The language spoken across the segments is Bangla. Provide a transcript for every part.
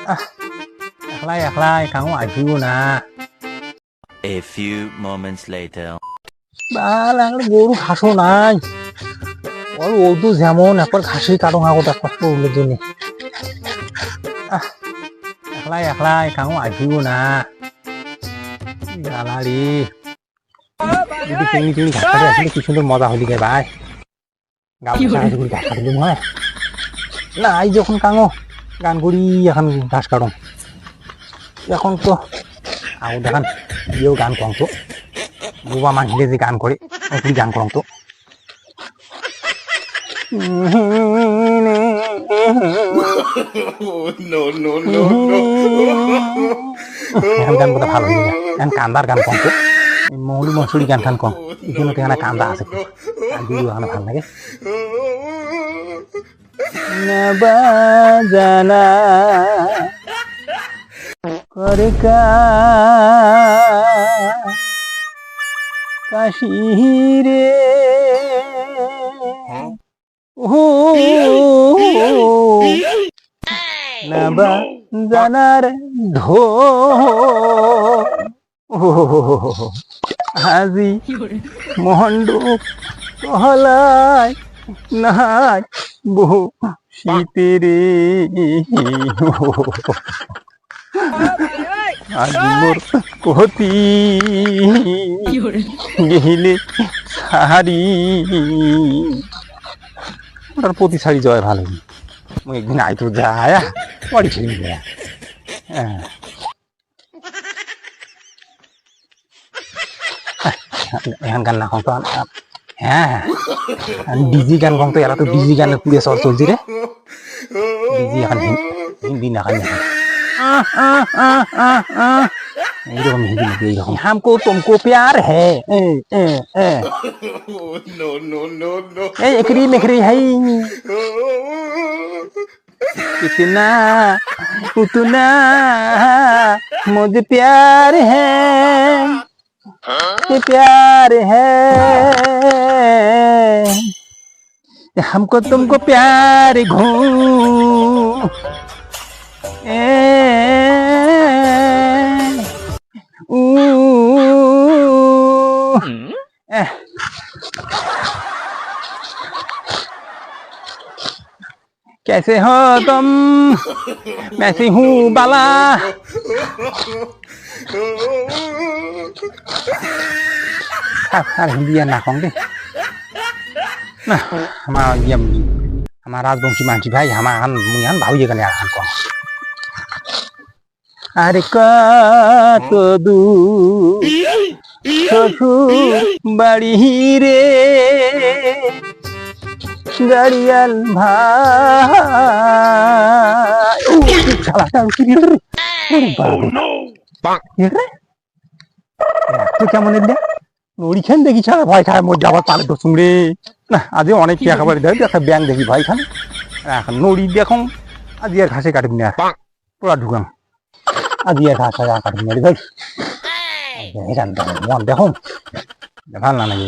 একলাই একলাই কাহো আহিব না। A few moments later. বাল গরু ঘাসও নাই, ওর ওদু যেমন একবার ঘাসি কাটো আগত একবার পড়লে জন্য একলাই একলাই কাহো আহিব না। জ্বালারি যদি চিংড়ি চিংড়ি ঘাস কাটে আসলে কি সুন্দর মজা হলি গে ভাই। গাছ ঘাস কাটলি হয় না, এই যখন কাঙো গান করি এখন ঘাস কাটো এখন তো আও দেখান ইয়েও গান কম তো বুবা মানুষে যে গান করে তুই গান করম তো এখন গান কথা ভালো হয়ে যায়। এখন কান্দার গান কম তো মৌলি মসুরি গান খান কম এখানে তো এখানে কান্দা আছে গান দিও এখানে ভালো লাগে না বাজানা করে কাশিরে না বাজানার ঢো হাজি মহন্ড কহলায় নাই বহু শীতেরে আজি মোর কহতি গেহিলে শাড়ি ওটার প্রতি শাড়ি জয় ভালো মুই একদিন আইতো যায় বাড়ি ছেড়ে যায় এখন গান না তো হ্যাঁ ডিজি গান কম তো এরা তো ডিজি গানের পুরে চল চলছি রে ডিজি এখন হিন্দি না খাই এইরকম হিন্দি নাকি এইরকম হামকো তুমকো প্যার হ্যাঁ একরি মেকরি হাই इतना उतना मुझे प्यार है प्यार है हमको तुमको प्यार घूम कैसे हो तुम मैं सी हूँ बाला हिंदी ना कौन दे ना हमारा राजवंशी मानसी भाई हमारा मुयान भाव ये करने आसान कौन अरे का तो दू শ্বশুর বাড়ি রে গাড়িয়াল ভাই কেমন ওইখান দেখি ছাড়া ভয় খায় মোর যাবার পারে তো শুনরে না আজ অনেক একেবারে দেখ একটা ব্যাং দেখি ভয় খান এখন নড়ি দেখো আজ আর ঘাসে কাটবি না পুরা ঢুকাম আজ আর ঘাস কাটবি না ভাই মন দেখো ভাল না নাকি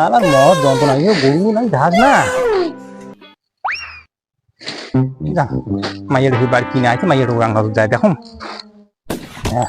আর মদ যন্ত্রণা গরু নাই ঘাস না মাইয়ের বাড়ি কিনে আছে মাইয়ের ওরাং যায় দেখো হ্যাঁ